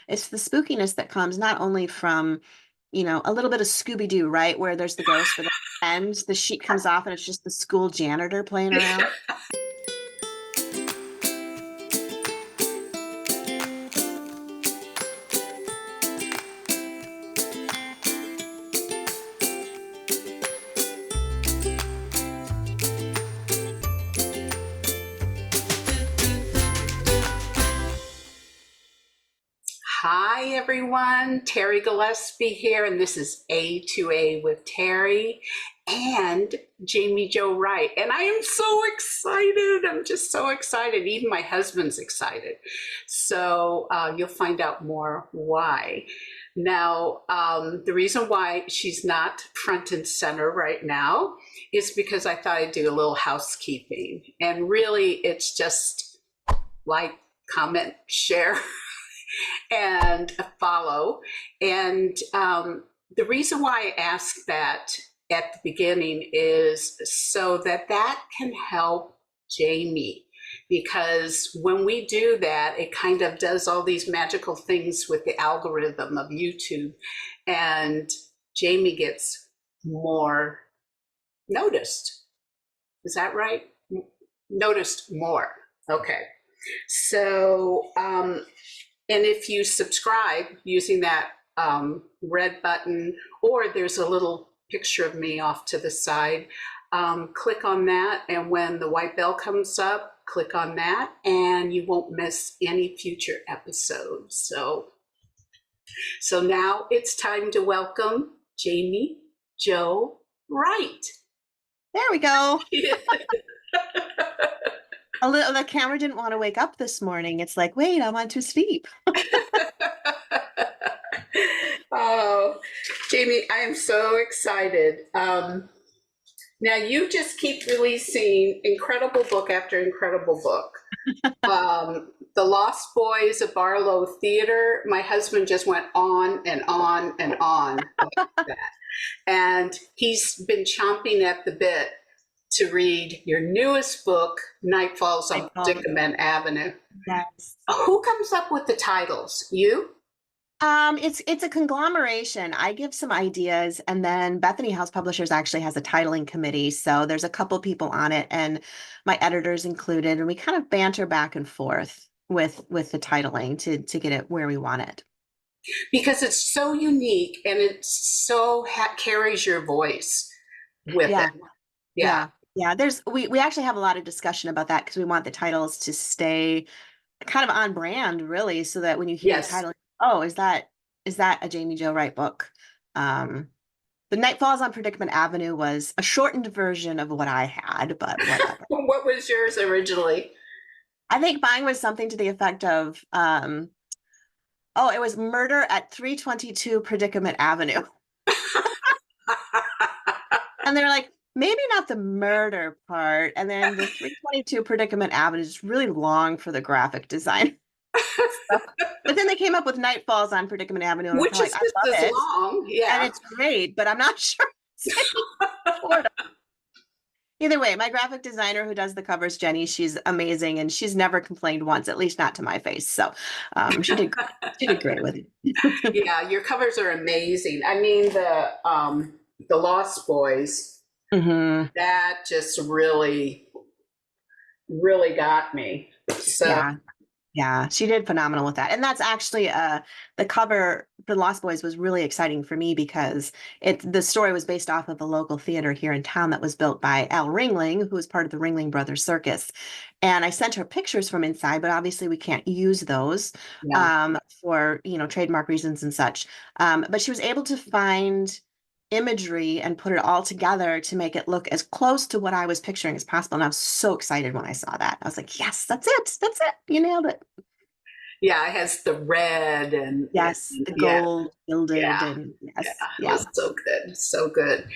It's the spookiness that comes not only from, a little bit of Scooby-Doo, right? Where there's the ghost, but then the sheet comes off and it's just the school janitor playing around. Hi everyone, Terri Gillespie here, and this is A2A with Terri and Jaime Jo Wright. And I am so excited. I'm just so excited. Even my husband's excited. So you'll find out more why. Now, the reason why she's not front and center right now is because I thought I'd do a little housekeeping. And really, it's just like, comment, share, and follow. And the reason why I asked that at the beginning is so that can help Jaime, because when we do that, it kind of does all these magical things with the algorithm of YouTube, and Jaime gets more noticed. Is that right? Noticed more. Okay. So, and if you subscribe using that red button, or there's a little picture of me off to the side, click on that. And when the white bell comes up, click on that and you won't miss any future episodes. So now it's time to welcome Jaime Jo Wright. There we go. The camera didn't want to wake up this morning. It's like, wait, I'm on to sleep. Oh, Jaime, I am so excited. Now you just keep releasing incredible book after incredible book. The Lost Boys of Barlow Theater, my husband just went on and on and on about that. And he's been chomping at the bit to read your newest book, Night Falls on Predicament Avenue. Yes. Who comes up with the titles? You? It's a conglomeration. I give some ideas, and then Bethany House Publishers actually has a titling committee. So there's a couple people on it, and my editor's included, and we kind of banter back and forth with the titling to get it where we want it. Because it's so unique, and it so carries your voice with it. Yeah. We actually have a lot of discussion about that because we want the titles to stay kind of on brand, really, so that when you hear the title, oh, is that a Jaime Jo Wright book? The Night Falls on Predicament Avenue was a shortened version of what I had, but whatever. What was yours originally? I think mine was something to the effect of, it was Murder at 322 Predicament Avenue. And they're like, maybe not the murder part. And then the 322 Predicament Avenue is really long for the graphic design. But then they came up with Night Falls on Predicament Avenue, and which is like, I love it. Long, yeah, and it's great, but I'm not sure. Either way, my graphic designer who does the covers, Jenny, she's amazing, and she's never complained once, at least not to my face. So she did great with it. Yeah, your covers are amazing. I mean, the Lost Boys, that just really got me. So yeah, she did phenomenal with that. And that's actually the cover for Lost Boys was really exciting for me because the story was based off of a local theater here in town that was built by Al Ringling, who was part of the Ringling Brothers Circus. And I sent her pictures from inside, but obviously we can't use those for, trademark reasons and such. But she was able to find imagery and put it all together to make it look as close to what I was picturing as possible. And I was so excited when I saw that. I was like, yes, that's it. You nailed it. Yeah, it has the red and the gold gilded and it was so good. So good.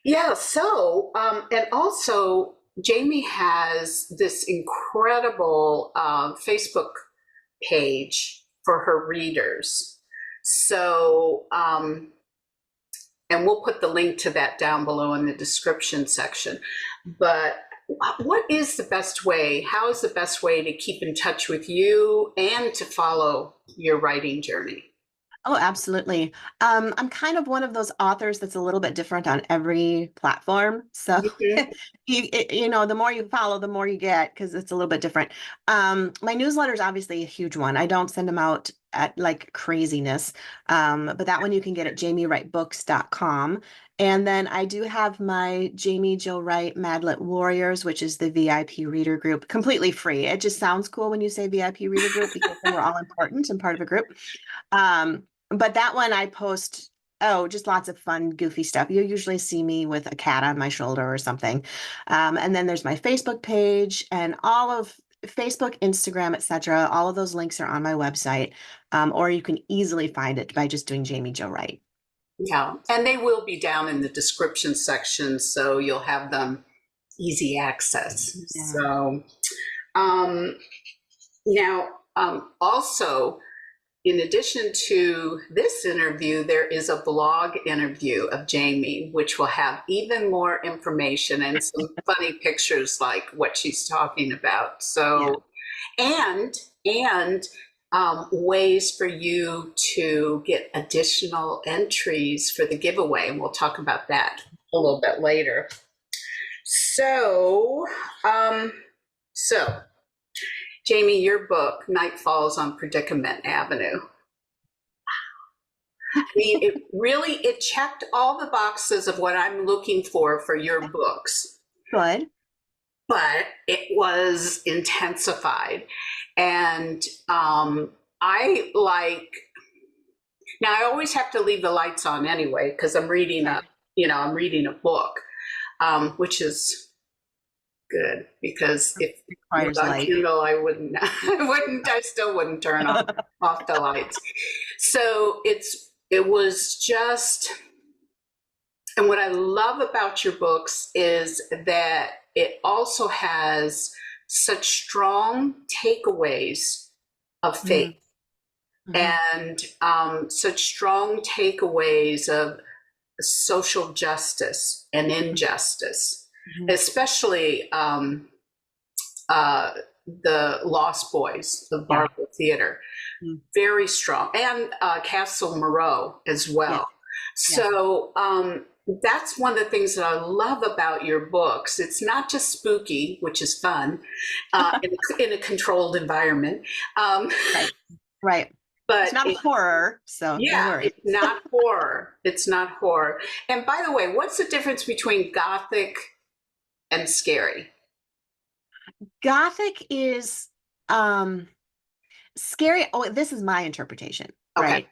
Yeah. So, and also Jaime has this incredible Facebook page for her readers. So, and we'll put the link to that down below in the description section. But what is the best way? How is the best way to keep in touch with you and to follow your writing journey? Oh, absolutely. I'm kind of one of those authors that's a little bit different on every platform. So, Mhm. the more you follow, the more you get because it's a little bit different. My newsletter is obviously a huge one. I don't send them out at like craziness, but that one you can get at jamiewrightbooks.com. And then I do have my Jaime Jo Wright Madlet Warriors, which is the VIP reader group, completely free. It just sounds cool when you say VIP reader group because then we're all important and part of a group. But that one I post, oh, just lots of fun, goofy stuff. You usually see me with a cat on my shoulder or something. And then there's my Facebook page and all of Facebook, Instagram, etc. All of those links are on my website. Or you can easily find it by just doing Jaime Jo Wright. Yeah, and they will be down in the description section, so you'll have them easy access. Yeah. So um, now, also, in addition to this interview, there is a blog interview of Jaime, which will have even more information and some funny pictures like what she's talking about. Yeah. So, and ways for you to get additional entries for the giveaway, and we'll talk about that a little bit later. So, so Jaime, your book, Night Falls on Predicament Avenue. I mean, it checked all the boxes of what I'm looking for your books, Good. but it was intensified. And I like, now I always have to leave the lights on anyway, because I'm reading I'm reading a book, which is good because if it was Requires on light. Kindle, I still wouldn't turn off the lights. So it was just, and what I love about your books is that it also has such strong takeaways of faith and such strong takeaways of social justice and injustice, especially the Lost Boys of Barber Theater. Very strong, and Castle Moreau as well. So that's one of the things that I love about your books. It's not just spooky, which is fun, in a controlled environment. Right. But It's not horror, so no worries. it's not horror. It's not horror. And by the way, what's the difference between Gothic and scary? Gothic is scary. Oh, this is my interpretation, Okay. right?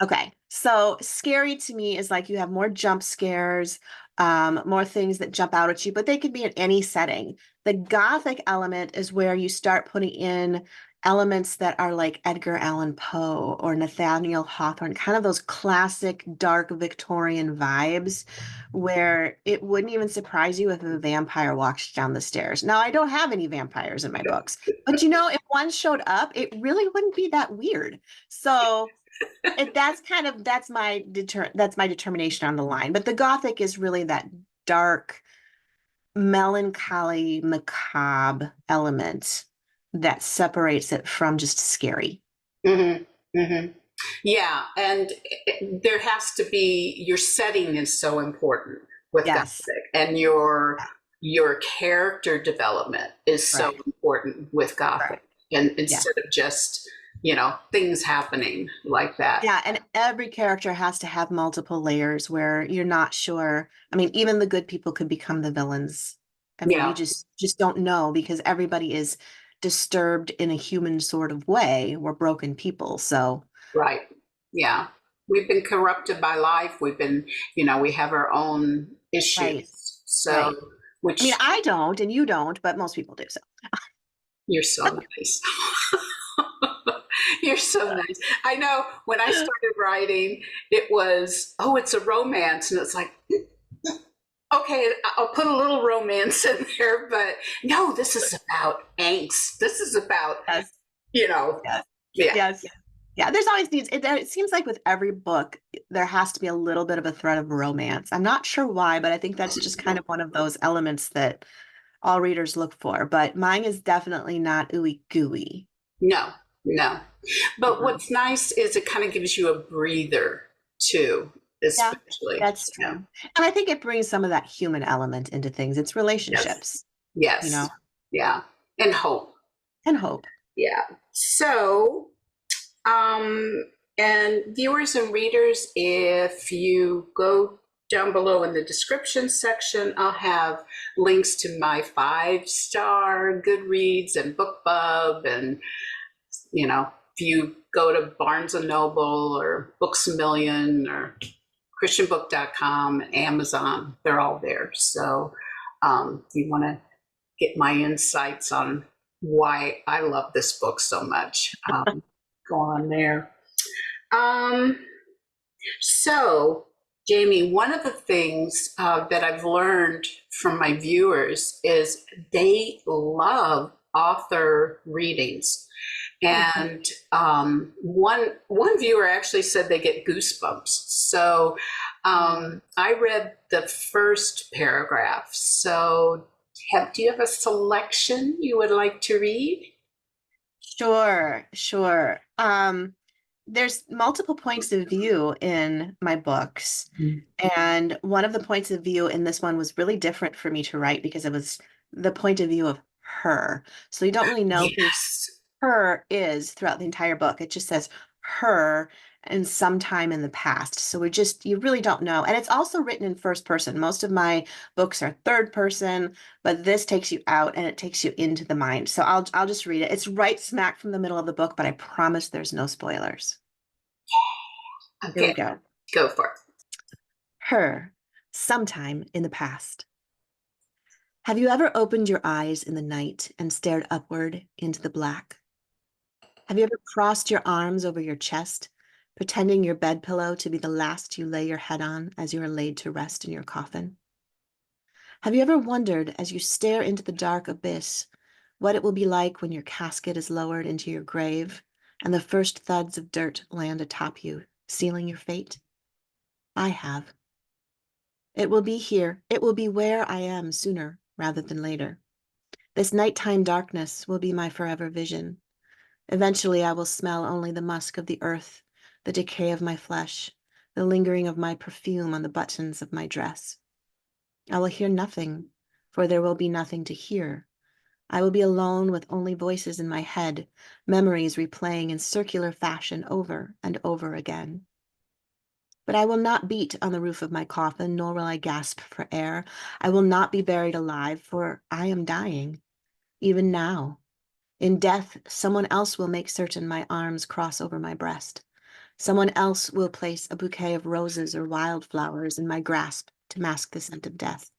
Okay. So scary to me is like you have more jump scares, more things that jump out at you, but they could be in any setting. The Gothic element is where you start putting in elements that are like Edgar Allan Poe or Nathaniel Hawthorne, kind of those classic dark Victorian vibes where it wouldn't even surprise you if a vampire walked down the stairs. Now, I don't have any vampires in my books, but if one showed up, it really wouldn't be that weird. So that's my determination on the line. But the Gothic is really that dark, melancholy, macabre element that separates it from just scary. Mm-hmm. Mm-hmm. Yeah, and there has to be, your setting is so important with Yes. Gothic, and your character development is so Right. important with Gothic, Right. and instead of just things happening like that. Yeah, and every character has to have multiple layers where you're not sure. I mean, even the good people could become the villains. I mean, you Yeah, just don't know because everybody is disturbed in a human sort of way. We're broken people, so right. Yeah, we've been corrupted by life. We've been, we have our own right, issues. So, right. which I mean, I don't, and you don't, but most people do. So you're so nice. You're so nice. I know when I started writing, it was, oh, it's a romance. And it's like, okay, I'll put a little romance in there, but no, this is about angst. This is about, yes, yes, yeah. yes. Yeah, there's always needs. It seems like with every book, there has to be a little bit of a thread of romance. I'm not sure why, but I think that's just kind of one of those elements that all readers look for, but mine is definitely not ooey gooey. No, no. But what's nice is it kind of gives you a breather too, Yeah, especially. that's true. And I think it brings some of that human element into things. It's Yes, relationships, you yes, know, yeah, and hope. and hope. Yeah. So, um, and viewers and readers, if you go down below in the description section, I'll have links to my 5-star Goodreads and BookBub, and if you go to Barnes and Noble or Books a Million or christianbook.com, Amazon, they're all there. So if you want to get my insights on why I love this book so much, go on there. So, Jaime, one of the things that I've learned from my viewers is they love author readings. And one viewer actually said they get goosebumps. So I read the first paragraph. So do you have a selection you would like to read? Sure, sure. There's multiple points of view in my books. And one of the points of view in this one was really different for me to write because it was the point of view of her. So you don't really know who Yes. her is throughout the entire book. It just says her and sometime in the past. So you really don't know. And it's also written in first person. Most of my books are third person, but this takes you out and it takes you into the mind. So I'll just read it. It's right smack from the middle of the book, but I promise there's no spoilers. Here we Okay, go. go for it. Her, sometime in the past. Have you ever opened your eyes in the night and stared upward into the black? Have you ever crossed your arms over your chest, pretending your bed pillow to be the last you lay your head on as you are laid to rest in your coffin? Have you ever wondered, as you stare into the dark abyss, what it will be like when your casket is lowered into your grave and the first thuds of dirt land atop you, sealing your fate? I have. It will be here. It will be where I am sooner rather than later. This nighttime darkness will be my forever vision. Eventually, I will smell only the musk of the earth, the decay of my flesh, the lingering of my perfume on the buttons of my dress. I will hear nothing, for there will be nothing to hear. I will be alone with only voices in my head, memories replaying in circular fashion over and over again. But I will not beat on the roof of my coffin, nor will I gasp for air. I will not be buried alive, for I am dying, even now. In death, someone else will make certain my arms cross over my breast. Someone else will place a bouquet of roses or wildflowers in my grasp to mask the scent of death.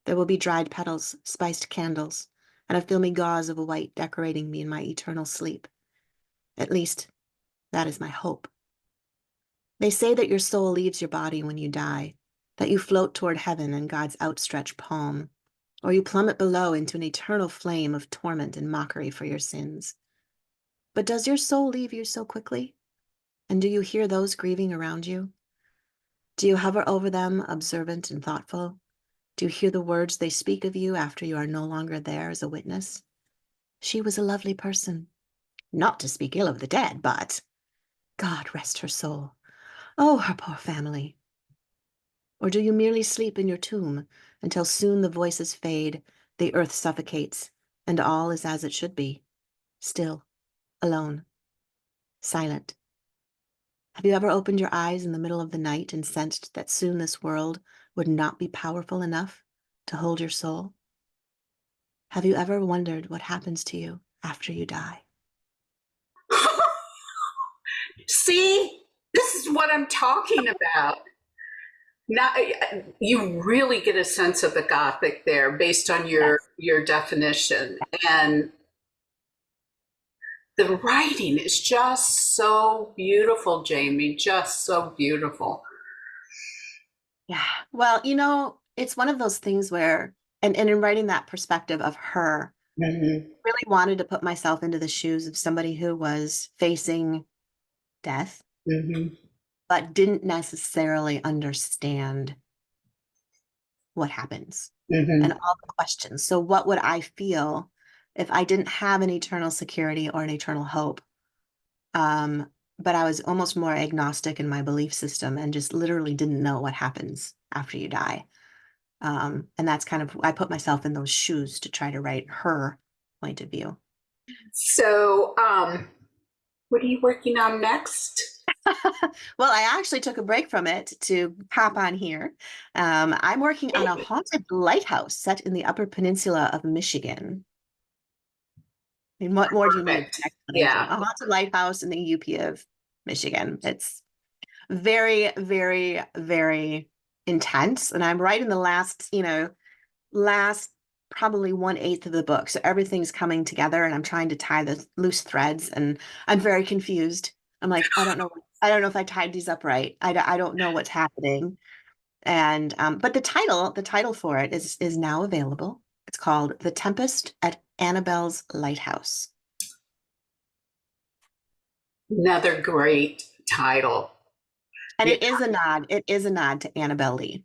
There will be dried petals, spiced candles, and a filmy gauze of white decorating me in my eternal sleep. At least, that is my hope. They say that your soul leaves your body when you die, that you float toward heaven and God's outstretched palm, or you plummet below into an eternal flame of torment and mockery for your sins. But does your soul leave you so quickly? And do you hear those grieving around you? Do you hover over them, observant and thoughtful? Do you hear the words they speak of you after you are no longer there as a witness? She was a lovely person. Not to speak ill of the dead, but God rest her soul. Oh, her poor family. Or do you merely sleep in your tomb until soon the voices fade, the earth suffocates, and all is as it should be, still, alone, silent? Have you ever opened your eyes in the middle of the night and sensed that soon this world would not be powerful enough to hold your soul? Have you ever wondered what happens to you after you die? See, this is what I'm talking about. Now, you really get a sense of the Gothic there based on Yes. your definition, and the writing is just so beautiful, Jaime. Just so beautiful. Yeah. Well, it's one of those things where, and in writing that perspective of her, Mm-hmm. really wanted to put myself into the shoes of somebody who was facing death, Mm-hmm. but didn't necessarily understand what happens. Hmm. and all the questions. So what would I feel if I didn't have an eternal security or an eternal hope? Um, but I was almost more agnostic in my belief system and just literally didn't know what happens after you die. And that's kind of, I put myself in those shoes to try to write her point of view. So, what are you working on next? Well, I actually took a break from it to pop on here. I'm working on a haunted lighthouse set in the Upper Peninsula of Michigan. I mean, what more do you need for Perfect. an explanation? Yeah. A haunted lighthouse in the UP of Michigan. It's very, very, very intense. And I'm right in the last probably 1/8 of the book. So everything's coming together and I'm trying to tie the loose threads and I'm very confused. I'm like, I don't know. I don't know if I tied these up right. I don't know what's happening. And but the title for it is now available. It's called The Tempest at Annabelle's Lighthouse. Another great title. And Yeah. it is a nod to Annabelle Lee,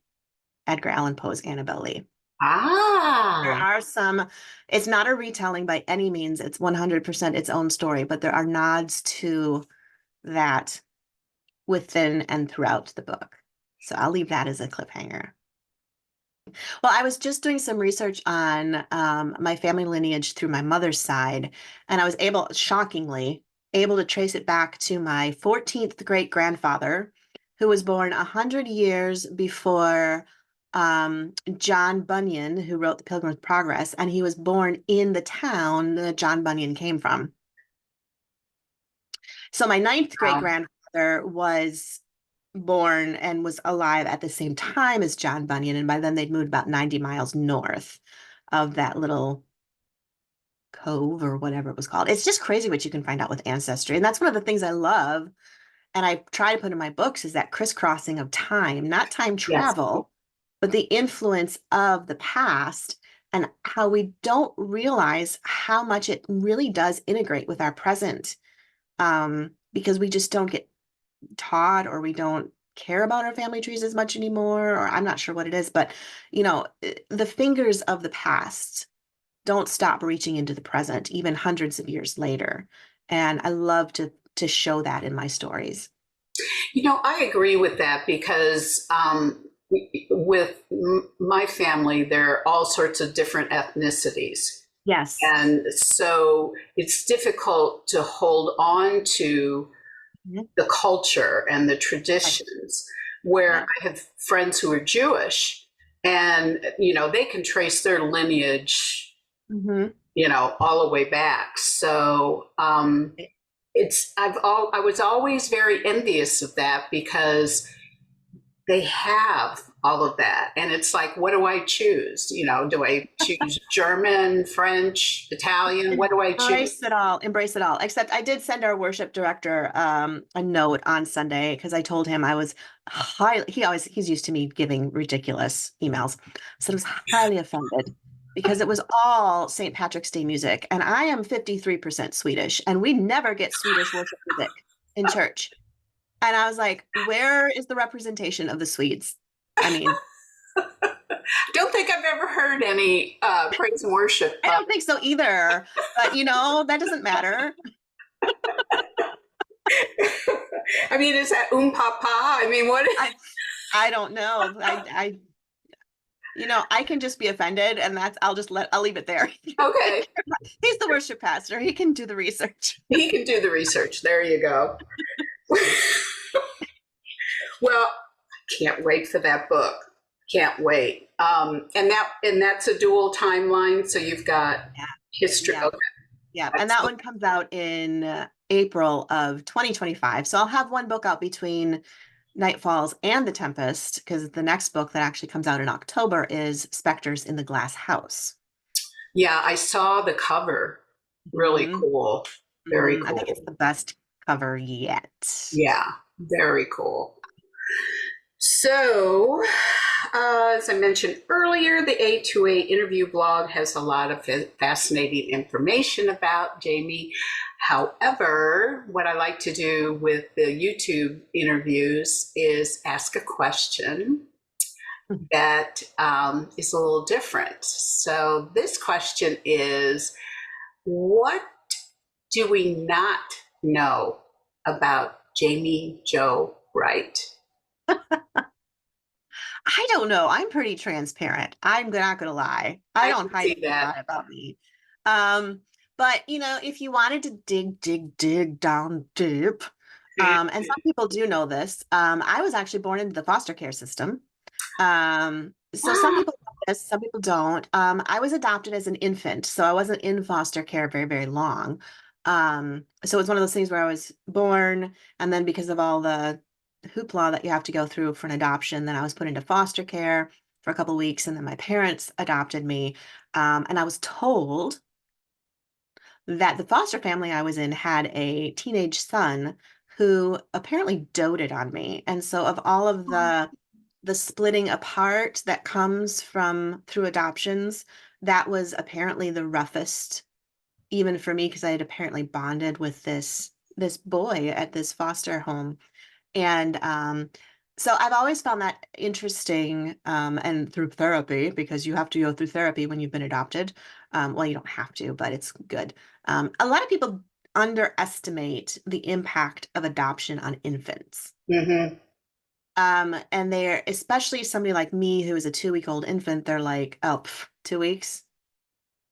Edgar Allan Poe's Annabelle Lee. There Ah, are some, it's not a retelling by any means, it's 100% its own story, but there are nods to that within and throughout the book. So I'll leave that as a cliffhanger. Well, I was just doing some research on my family lineage through my mother's side, and I was able, shockingly, able to trace it back to my 14th great grandfather, who was born 100 years before John Bunyan, who wrote The Pilgrim's Progress, and he was born in the town that John Bunyan came from. So my ninth great wow. grandfather was born and was alive at the same time as John Bunyan, and by then they'd moved about 90 miles north of that little cove or whatever it was called. It's just crazy what you can find out with ancestry. And that's one of the things I love. And I try to put in my books is that crisscrossing of time, not time Yes. travel, but the influence of the past and how we don't realize how much it really does integrate with our present. Because we just don't get taught or we don't care about our family trees as much anymore, or I'm not sure what it is, but the fingers of the past don't stop reaching into the present, even hundreds of years later. And I love to show that in my stories. I agree with that because with my family, there are all sorts of different ethnicities. Yes. And so it's difficult to hold on to Mhm. the culture and the Right. traditions where Yeah. I have friends who are Jewish and, they can trace their lineage, Hmm. all the way back. So, I was always very envious of that because they have all of that. And it's like, what do I choose? Do I choose German, French, Italian? What do I choose? Embrace it all, embrace it all. Except I did send our worship director a note on Sunday because I told him I was he's used to me giving ridiculous emails. So I was highly offended because it was all St. Patrick's Day music. And I am 53% Swedish, and we never get Swedish worship music in church. And I was like, where is the representation of the Swedes? I mean, Don't think I've ever heard any praise and worship. I don't think so either. But that doesn't matter. I mean, is that papa? I mean, what? I I don't know. I can just be offended and I'll leave it there. Okay, He's the worship pastor. He can do the research. he can do the research. There you go. Well, can't wait for that book. Can't wait. And that's a dual timeline. So you've got Yeah. history. Yeah. Okay, Yeah. And that's that one comes out in April of 2025. So I'll have one book out between Night Falls and The Tempest because the next book that actually comes out in October is Specters in the Glass House. yeah. I saw the cover. Really Mhm. cool. Very I think it's cool. the best cover yet. Yeah, very cool. So, as I mentioned earlier, the A2A interview blog has a lot of fascinating information about Jaime. However, what I like to do with the YouTube interviews is ask a question. that is a little different. So this question is, what do we not know about Jaime Jo Wright? I don't know. I'm pretty transparent. I'm not gonna lie. I I don't can hide see a that. lot about me. Um, but if you wanted to dig down deep, and some people do know this, I was actually born into the foster care system. So some Wow. people know this, some people don't. I was adopted as an infant, so I wasn't in foster care very, very long. So it's one of those things where I was born, and then because of all the hoopla that you have to go through for an adoption, then I was put into foster care for a couple of weeks, and then my parents adopted me. And I was told that the foster family I was in had a teenage son who apparently doted on me. And so of all of the splitting apart that comes from through adoptions, that was apparently the roughest, even for me, because I had apparently bonded with this boy at this foster home. And so I've always found that interesting, and through therapy, because you have to go through therapy when you've been adopted. Well, you don't have to, but it's good. A lot of people underestimate the impact of adoption on infants. Mm-hmm. And they're, especially somebody like me who is a 2-week-old infant, they're like, oh, 2 weeks,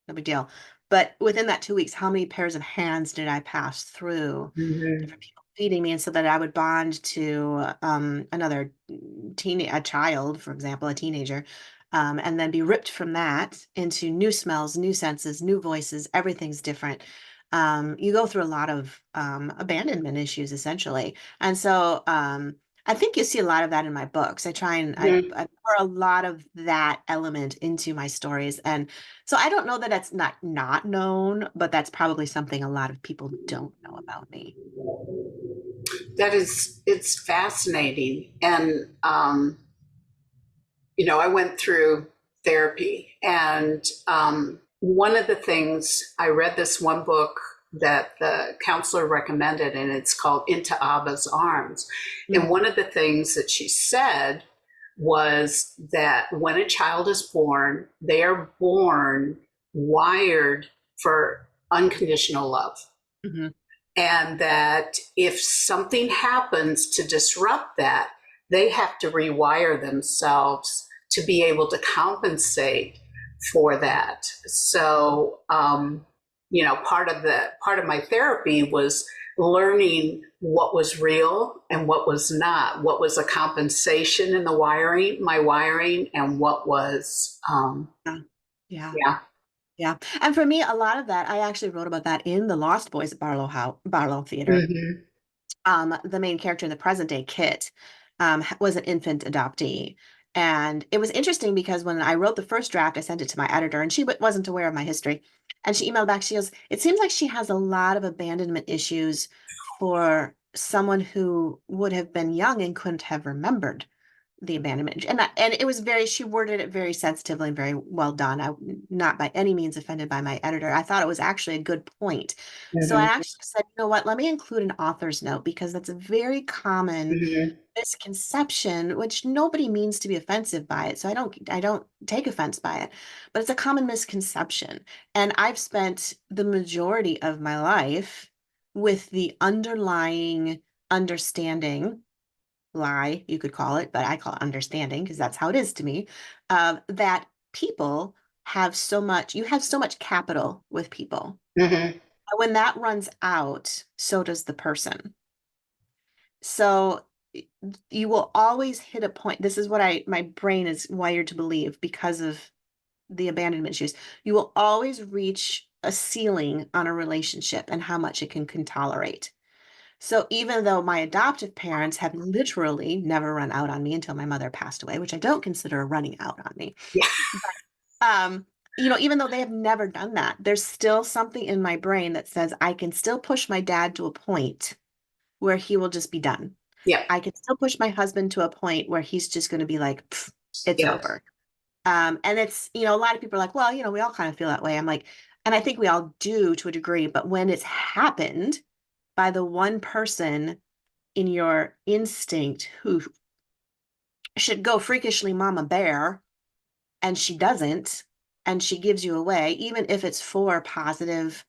no big deal. But within that 2 weeks, how many pairs of hands did I pass through Mm-hmm. different people feeding me, and so that I would bond to another a child, for example, a teenager, and then be ripped from that into new smells, new senses, new voices. Everything's different. You go through a lot of abandonment issues, essentially, and so I think you see a lot of that in my books. I try and Mm-hmm. I pour a lot of that element into my stories, and so I don't know that it's not known, but that's probably something a lot of people don't know about me. That is, it's fascinating. And, I went through therapy. And one of the things, I read this one book that the counselor recommended, and it's called Into Abba's Arms. And Mm, one of the things that she said was that when a child is born, they are born wired for unconditional love. mhm. And that if something happens to disrupt that, they have to rewire themselves to be able to compensate for that. So, part of my therapy was learning what was real and what was not, what was a compensation in the wiring, my wiring, and what was, Yeah. Yeah. yeah. Yeah. And for me, a lot of that, I actually wrote about that in The Lost Boys at Barlow Theater. Mm-hmm. The main character in the present day, Kit, was an infant adoptee. And it was interesting because when I wrote the first draft, I sent it to my editor, and she wasn't aware of my history. And she emailed back, she goes, it seems like she has a lot of abandonment issues for someone who would have been young and couldn't have remembered the abandonment. And it was very, she worded it very sensitively and very well done. I not by any means offended by my editor. I thought it was actually a good point. So I Mm-hmm. actually said, you know what, let me include an author's note, because that's a very common Mm-hmm. misconception, which nobody means to be offensive by it. So I don't take offense by it, but it's a common misconception. And I've spent the majority of my life with the underlying understanding, lie, you could call it, but I call it understanding because that's how it is to me, that people you have so much capital with people. Mm-hmm. When that runs out, so does the person. So you will always hit a point. This is what my brain is wired to believe because of the abandonment issues. You will always reach a ceiling on a relationship and how much it can tolerate. So even though my adoptive parents have literally never run out on me until my mother passed away, which I don't consider a running out on me, Yeah. um, even though they have never done that, there's still something in my brain that says I can still push my dad to a point where he will just be done. Yeah. I can still push my husband to a point where he's just going to be like, "Pfft, it's Yeah. over." And it's, a lot of people are like, well, we all kind of feel that way. I'm like, and I think we all do to a degree, but when it's happened by the one person in your instinct who should go freakishly mama bear, and she doesn't, and she gives you away, even if it's for positive,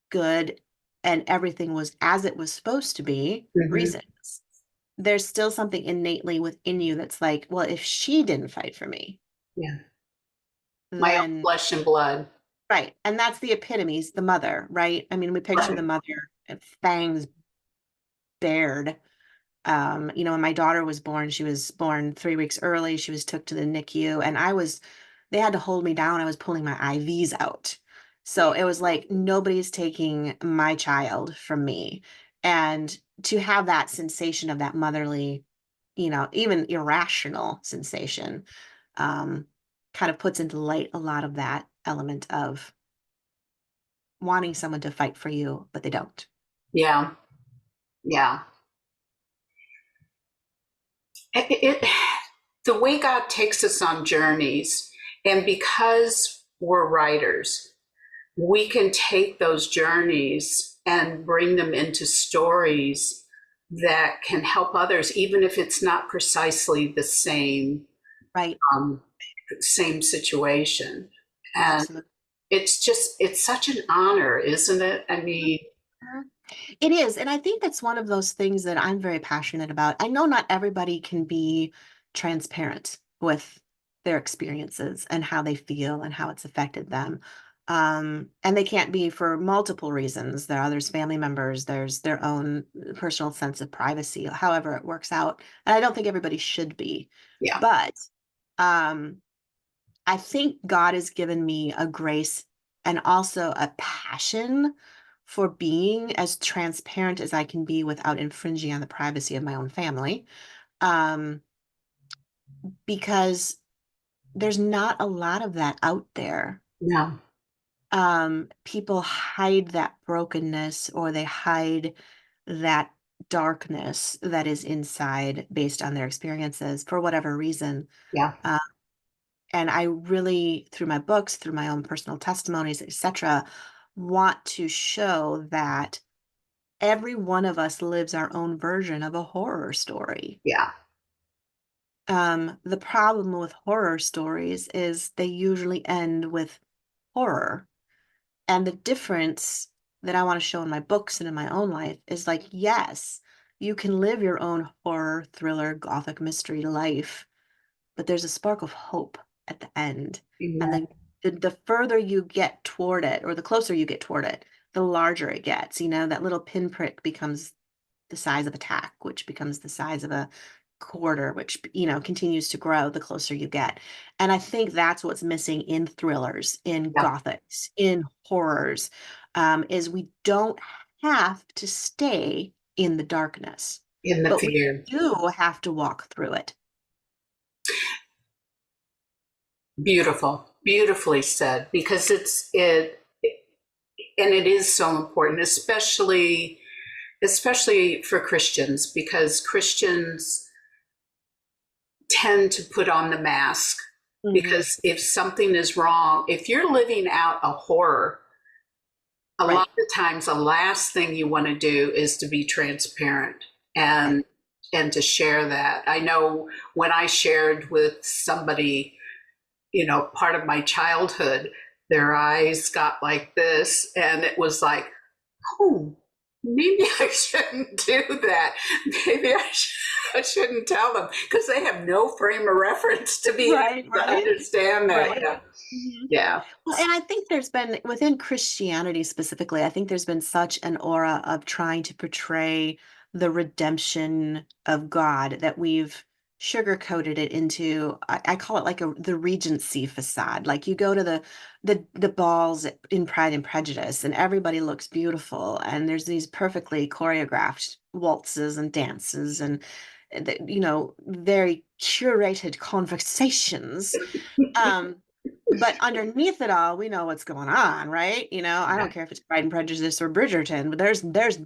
good, and everything was as it was supposed to be Hmm. reasons. There's still something innately within you that's like, well, if she didn't fight for me, Yeah. My own then flesh and blood. right. And that's the epitomes, the mother, right? I mean, we picture the Right. mother and fangs bared. When my daughter was born, she was born 3 weeks early. She was took to the NICU, and they had to hold me down. I was pulling my IVs out. So it was like nobody's taking my child from me. And to have that sensation of that motherly, even irrational sensation, um, kind of puts into light a lot of that element of wanting someone to fight for you, but they don't. Yeah. Yeah. It, the way God takes us on journeys, and because we're writers, we can take those journeys and bring them into stories that can help others, even if it's not precisely the Right. um, same situation. And Absolutely. it's such an honor, isn't it? I mean, Mhm. It is. And I think that's one of those things that I'm very passionate about. I know not everybody can be transparent with their experiences and how they feel and how it's affected them. And they can't be for multiple reasons. There are others, family members, there's their own personal sense of privacy, however it works out. And I don't think everybody should be. yeah, But um, I think God has given me a grace and also a passion for being as transparent as I can be without infringing on the privacy of my own family. Um, because there's not a lot of that out there. no, People hide that brokenness or they hide that darkness that is inside based on their experiences for whatever reason. yeah, Uh, and I really, through my books, through my own personal testimonies, etc., want to show that every one of us lives our own version of a horror story. yeah, The problem with horror stories is they usually end with horror. And the difference that I want to show in my books and in my own life is like, yes, you can live your own horror, thriller, gothic mystery life, but there's a spark of hope at the end. And amen. the further you get toward it, or the closer you get toward it, the larger it gets. That little pinprick becomes the size of a tack, which becomes the size of a quarter, which, continues to grow the closer you get. And I think that's what's missing in thrillers, in Yeah, gothics, in horrors, is we don't have to stay in the darkness, in the but we fear. do have to walk through it. Beautiful, beautifully said, because and it is so important, especially for Christians, because Christians tend to put on the mask. Mhm. Because if something is wrong, if you're living out a horror, a lot Right. of times the last thing you want to do is to be transparent Right. and to share that. I know when I shared with somebody, part of my childhood, their eyes got like this, and it was like, oh, maybe I shouldn't do that. Maybe I shouldn't tell them, because they have no frame of reference to be Right. able to Right. understand that. Right. Yeah. Mhm. Yeah. Well, and I think there's been, within Christianity specifically, I think there's been such an aura of trying to portray the redemption of God that we've sugarcoated it into, I call it like the Regency facade. Like you go to the balls in Pride and Prejudice, and everybody looks beautiful, and there's these perfectly choreographed waltzes and dances and very curated conversations. Um, but underneath it all, we know what's going on, right? I Yeah. don't care if it's Pride and Prejudice or Bridgerton, but there's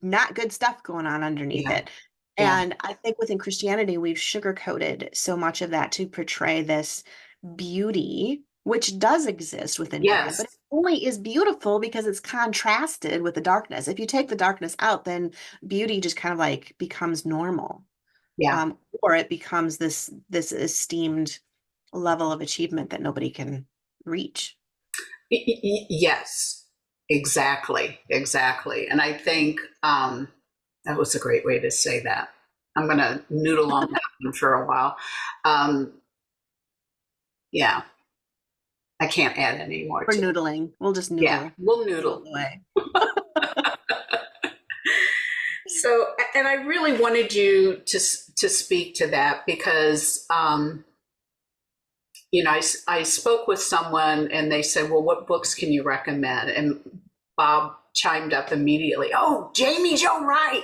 not good stuff going on underneath Yeah. it. Yeah. And I think within Christianity, we've sugarcoated so much of that to portray this beauty, which does exist within God, but it Yes. only is beautiful because it's contrasted with the darkness. If you take the darkness out, then beauty just kind of like becomes normal. Yeah. or it becomes this esteemed level of achievement that nobody can reach. Yes, exactly, exactly. And I think that was a great way to say that. I'm going to noodle on that one for a while. Um, yeah, I can't add any more We're to it. noodling. We'll just Yeah, noodle. we'll Noodle noodle. away. So, and I really wanted you to speak to that because, I spoke with someone and they said, well, what books can you recommend? And Bob chimed up immediately, oh, Jaime Jo Wright.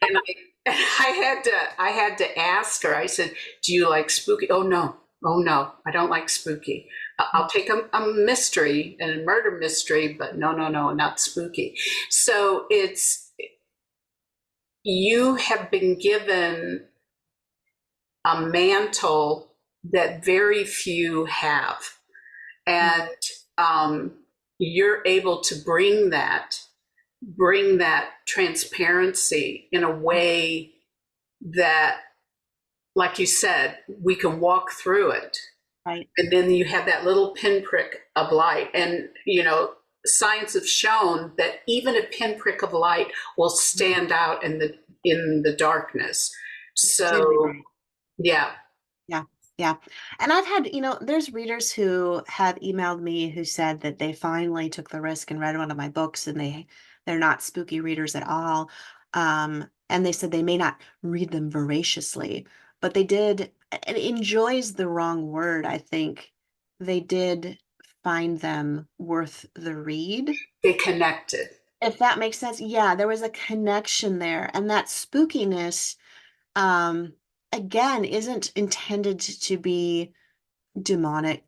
And I had to ask her, I said, do you like spooky? Oh no, I don't like spooky. I'll take a mystery and a murder mystery, but no, not spooky. So you have been given a mantle that very few have. And you're able to bring that transparency in a way that, like you said, we can walk through it. Right. And then you have that little pinprick of light. And, science has shown that even a pinprick of light will stand out in the darkness. Extremely So, bright. yeah. Yeah. Yeah. And I've had, there's readers who have emailed me who said that they finally took the risk and read one of my books and they're not spooky readers at all. And they said they may not read them voraciously, but they did, and enjoys the wrong word, I think. They did find them worth the read. They connected. If that makes sense. Yeah, there was a connection there. And that spookiness, um, again, isn't intended to be demonic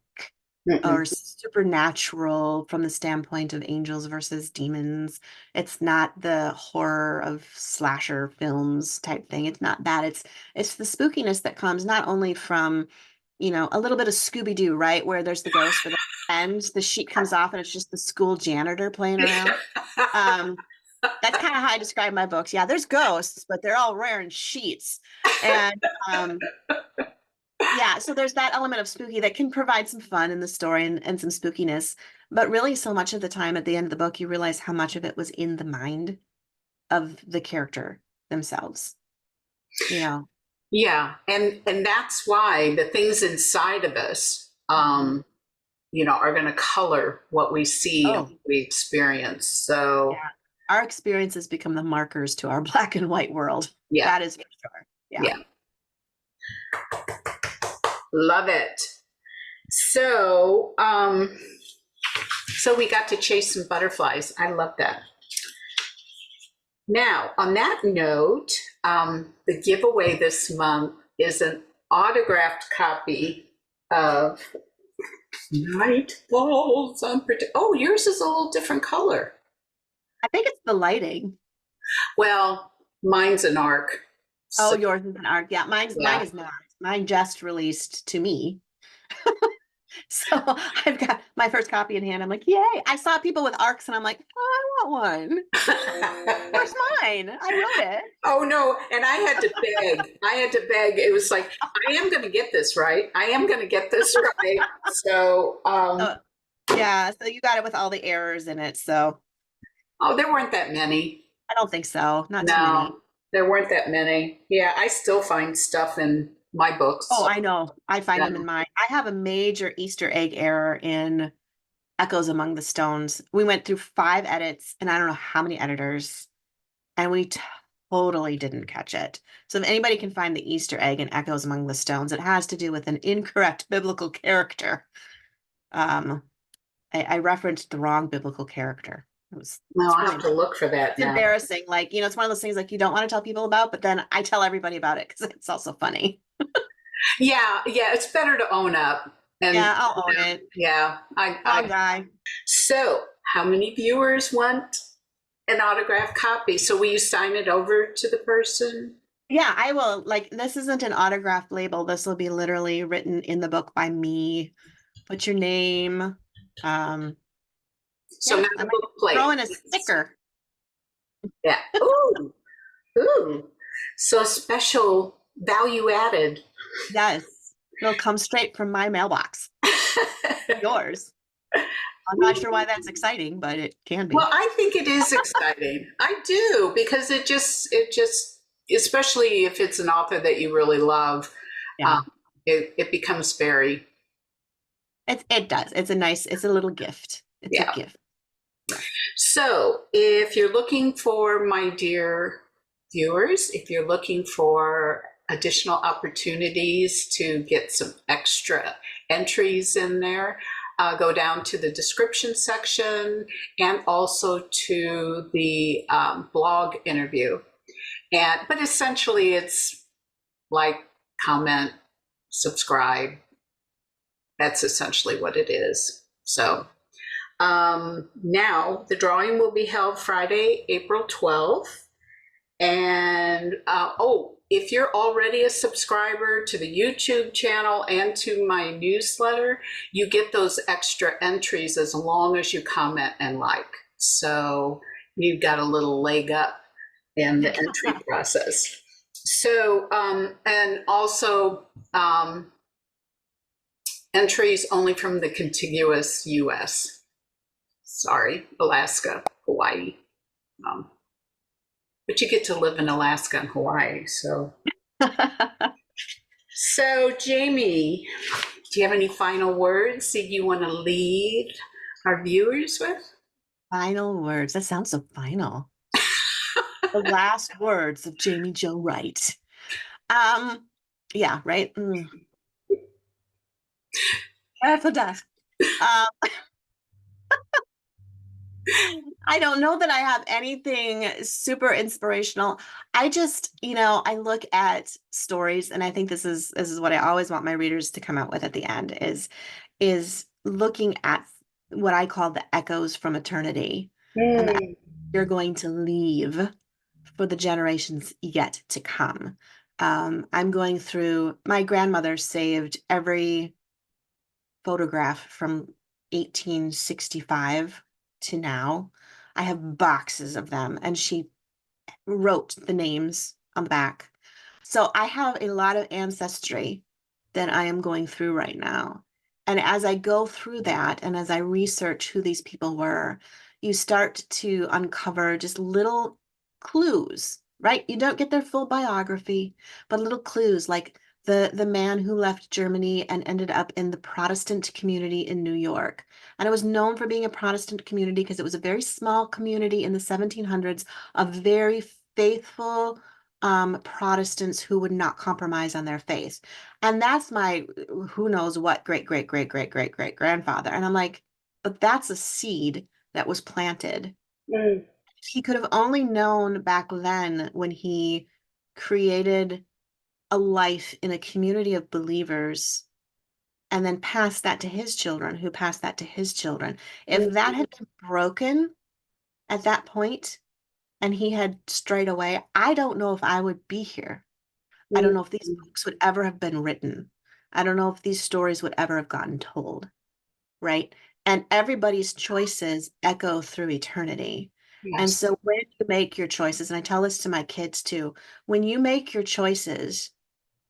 Mm-mm. or supernatural from the standpoint of angels versus demons. It's not the horror of slasher films type thing. It's not that. It's the spookiness that comes not only from, a little bit of Scooby-Doo, right? Where there's the ghost, but then the sheet comes off and it's just the school janitor playing around. Um, that's kind of how I describe my books. Yeah, there's ghosts, but they're all wearing sheets. And yeah, so there's that element of spooky that can provide some fun in the story and some spookiness. But really, so much of the time at the end of the book, you realize how much of it was in the mind of the character themselves. You know, Yeah, and that's why the things inside of us, are going to color what we see and oh, what we experience. So, yeah. Our experiences become the markers to our black and white world. yeah, That is for sure. Yeah. yeah, love it. So, so we got to chase some butterflies. I love that. Now, on that note, the giveaway this month is an autographed copy of Night Falls on Predicament. Oh, yours is a little different color. I think it's the lighting. Well, mine's an arc. Oh, So, yours is an art. Yeah, mine yeah. is not. Mine just released to me. So I've got my first copy in hand. I'm like, yay. I saw people with arcs and I'm like, oh, I want one. Where's mine? I wrote it. Oh no, and I had to beg. I had to beg. It was like, I am going to get this right. I am going to get this right. So, So, yeah, so you got it with all the errors in it. So oh, there weren't that many. I don't think so. Not too many. No, there weren't that many. Yeah, I still find stuff in my Oh, books. I know. I find Yeah. them in mine. I have a major Easter egg error in Echoes Among the Stones. We went through 5 edits and I don't know how many editors, and we totally didn't catch it. So if anybody can find the Easter egg in Echoes Among the Stones, it has to do with an incorrect biblical character. Um, I referenced the wrong biblical character. No, It's I'll really have to look for that it's now. embarrassing. Like, it's one of those things like you don't want to tell people about, but then I tell everybody about it because it's also funny. Yeah, it's better to own up. And Yeah, I'll own it. yeah, Wrong guy. so how many viewers want an autographed copy? So will you sign it over to the person? Yeah, I will. Like, this isn't an autograph label. This will be literally written in the book by me. Put your name. So Yeah, not I a might book plate. throw in a sticker. Yeah. Ooh, ooh. So value added. Yes. It'll come straight from my mailbox. Yours. I'm not sure why that's exciting, but it can Well, be. I think it is exciting. I do, because especially if it's an author that you really love, um, Yeah. it becomes very, It does. It's a little gift. It's a yeah. gift. Yeah. So, if you're looking for, my dear viewers, if you're looking for additional opportunities to get some extra entries in there, go down to the description section and also to the blog interview. But essentially, it's like, comment, subscribe. That's essentially what it is. So, now the drawing will be held Friday, April 12th. And if you're already a subscriber to the YouTube channel and to my newsletter, you get those extra entries as long as you comment and like. So you've got a little leg up in the entry process. So, and also entries only from the contiguous US. Sorry, Alaska, Hawaii. But you get to live in Alaska and Hawaii. So Jaime, do you have any final words that you want to leave our viewers with? Final words. That sounds so final. The last words of Jaime Jo Wright. Yeah, right. For death. Um, I don't know that I have anything super inspirational. I just, I look at stories and I think this is what I always want my readers to come out with at the end is looking at what I call the echoes from eternity and the Mm, you're going to leave for the generations yet to come. I'm going through, my grandmother saved every photograph from 1865 to now. I have boxes of them, and she wrote the names on the back. So I have a lot of ancestry that I am going through right now. And as I go through that, and as I research who these people were, you start to uncover just little clues, right? You don't get their full biography, but little clues like the man who left Germany and ended up in the Protestant community in New York. And it was known for being a Protestant community because it was a very small community in the 1700s of very faithful Protestants who would not compromise on their faith. And that's my who knows what great, great, great, great, great, great grandfather. And I'm like, but that's a seed that was planted. mm, He could have only known back then when he created a life in a community of believers and then passed that to his children, who passed that to his children. If that mm, had been broken at that point, and he had strayed away, I don't know if I would be here. I don't mm. know if these books would ever have been written. I don't know if these stories would ever have gotten told, right? And everybody's choices echo through eternity. And Yes. so when you make your choices, and I tell this to my kids too, when you make your choices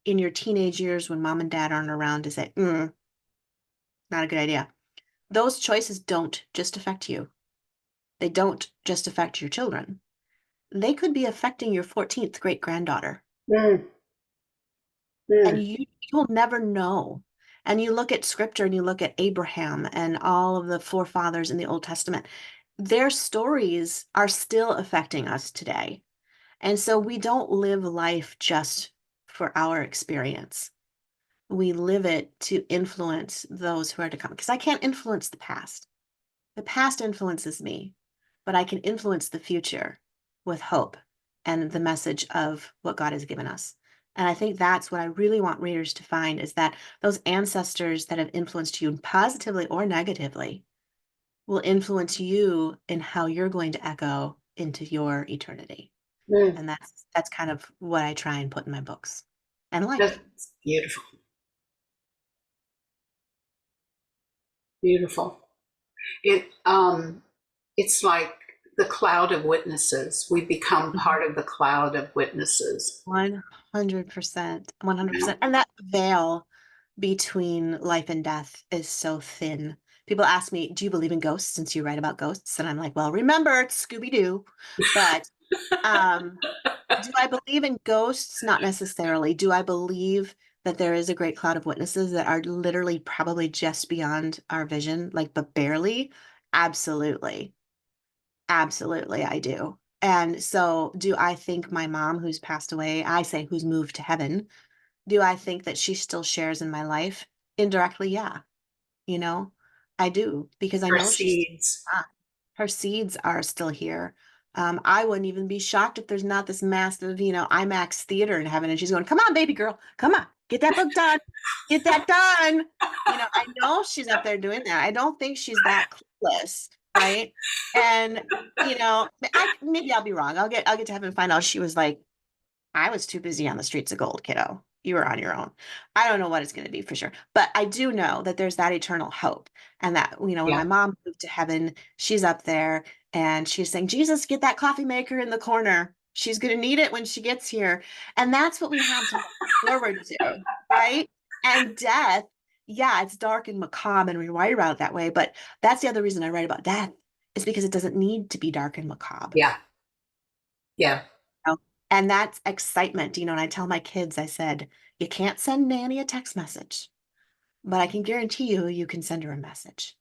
in your teenage years when mom and dad aren't around to say, not a good idea, those choices don't just affect you. They don't just affect your children. They could be affecting your 14th great granddaughter. Mm, And mm. you'll never know. And you look at scripture and you look at Abraham and all of the forefathers in the Old Testament, their stories are still affecting us today. And so we don't live life just for our experience. We live it to influence those who are to come. Because I can't influence the past. The past influences me, but I can influence the future with hope and the message of what God has given us. And I think that's what I really want readers to find is that those ancestors that have influenced you positively or negatively will influence you in how you're going to echo into your eternity. Mm. And that's kind of what I try and put in my books and life. That's beautiful. Beautiful. It it's like the cloud of witnesses. We become part of the cloud of witnesses. 100%, You know? 100%. And that veil between life and death is so thin. People ask me, do you believe in ghosts since you write about ghosts? And I'm like, well, remember, it's Scooby-Doo. But um, do I believe in ghosts? Not necessarily. Do I believe that there is a great cloud of witnesses that are literally probably just beyond our vision, like, but barely? Absolutely. Absolutely, I do. And so, do I think my mom, who's passed away, I say who's moved to heaven, do I think that she still shares in my life? Indirectly, yeah. You know, I do because I Our know she's seeds. her seeds are still here. I wouldn't even be shocked if there's not this massive, IMAX theater in heaven, and she's going, "Come on, baby girl, come on, get that book done, get that done." I know she's up there doing that. I don't think she's that clueless, right? And I maybe I'll be wrong. I'll get to heaven and find out she was like, I was too busy on the streets of gold, kiddo. You were on your own. I don't know what it's going to be for sure, but I do know that there's that eternal hope. And that, when my Yeah. mom moved to heaven, she's up there and she's saying, Jesus, get that coffee maker in the corner. She's going to need it when she gets here. And that's what we have to look forward to, right? And death, yeah, it's dark and macabre and we write about it that way. But that's the other reason I write about death is because it doesn't need to be dark and macabre. Yeah. Yeah. know? And that's excitement. And I tell my kids, I said, you can't send Nanny a text message, but I can guarantee you can send her a message.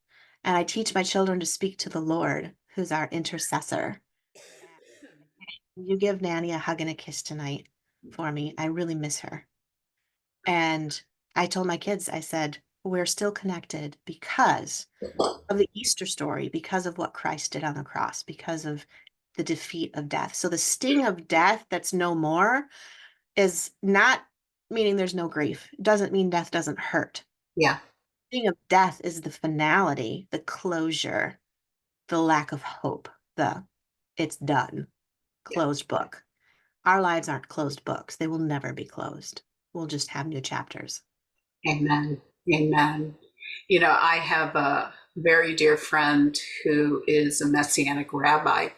And I teach my children to speak to the Lord, who's our intercessor. You give Nanny a hug and a kiss tonight for me. I really miss her. And I told my kids, I said, we're still connected because of the Easter story, because of what Christ did on the cross, because of the defeat of death. So the sting of death that's no more is not meaning there's no grief. It doesn't mean death doesn't hurt. Yeah. The sting of death is the finality, the closure, the lack of hope, the it's done, Yeah. closed book. Our lives aren't closed books. They will never be closed. We'll just have new chapters. Amen. Amen. I have a very dear friend who is a Messianic rabbi.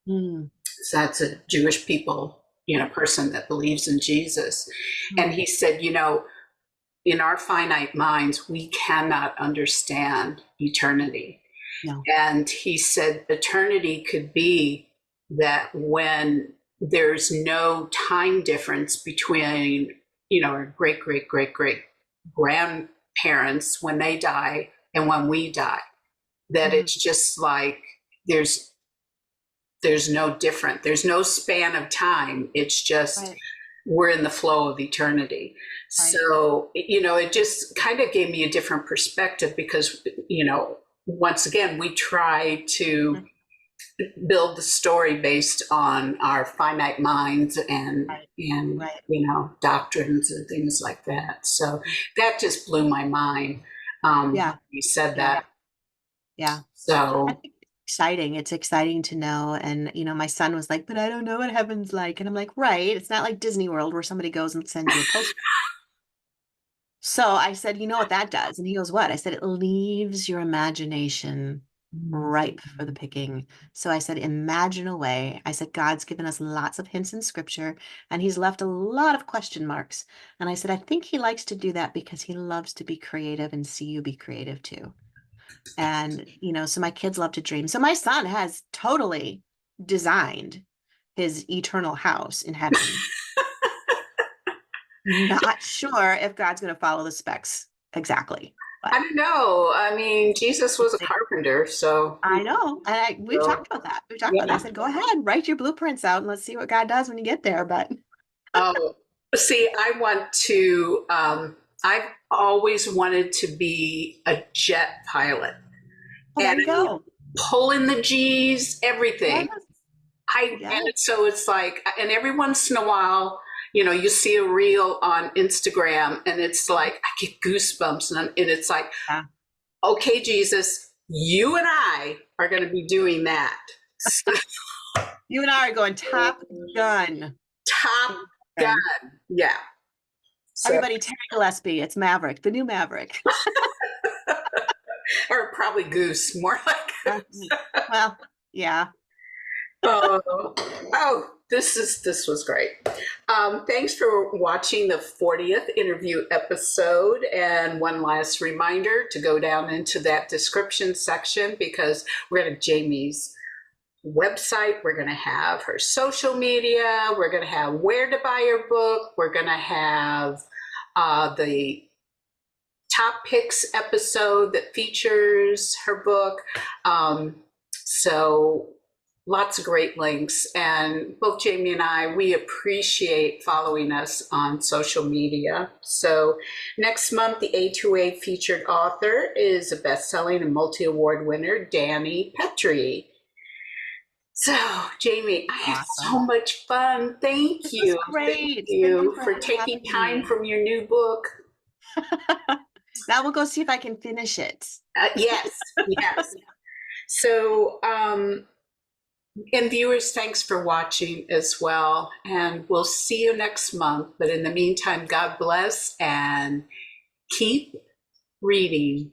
Mm, So that's a Jewish person that believes in Jesus. And mm, he said, in our finite minds, we cannot understand eternity. no. And he said eternity could be that when there's no time difference between, our great, great, great, great grandparents when they die and when we die, that Mhm. it's just like there's no different. There's no span of time. It's just Right, we're in the flow of eternity. right. So, it just kind of gave me a different perspective because, once again, we try to Mhm. build the story based on our finite minds and Right, and right. doctrines and things like that. So that just blew my mind. Yeah, You said yeah, that. yeah. I So think it's exciting. It's exciting to know. And, my son was like, but I don't know what heaven's like. And I'm like, right. It's not like Disney World where somebody goes and sends you a post. So I said, you know what that does? And he goes, what? I said, it leaves your imagination ripe for the picking. So I said, imagine away. I said, God's given us lots of hints in scripture, and he's left a lot of question marks. And I said, I think he likes to do that because he loves to be creative and see you be creative too. And, so my kids love to dream. So my son has totally designed his eternal house in heaven. Not sure if God's going to follow the specs exactly, I but don't know. I mean, Jesus we'll was a see. carpenter, so I know. And we've so talked about that. We've talked about that. I yeah. said, go ahead, write your blueprints out and let's see what God does when you get there. But Oh, see, I want to. I've always wanted to be a jet pilot, well, there and you I mean, go. pulling the G's, Yes, everything. yes. And so it's like, and every once in a while, you see a reel on Instagram, and it's like I get goosebumps, and it's like, Yeah. okay, Jesus, you and I are going to be doing that. So, You and I are going Top Gun top in gun, heaven. yeah. So, Everybody, Terri Gillespie. It's Maverick, the new Maverick. or probably Goose, more like. Uh, well, yeah. This was great. Thanks for watching the 40th interview episode. And one last reminder to go down into that description section, because we're going to Jaime's website, we're going to have her social media, we're going to have where to buy her book, we're going to have the top picks episode that features her book. So lots of great links. And both Jaime and I, we appreciate following us on social media. So next month, the A2A featured author is a best-selling and multi-award winner, Dani Pettrey. So, Jaime, I had so much fun. Thank you. Great. Thank you for taking time from your new book. Now we'll go see if I can finish it. Yes, yes. So, and viewers, thanks for watching as well. And we'll see you next month. But in the meantime, God bless and keep reading.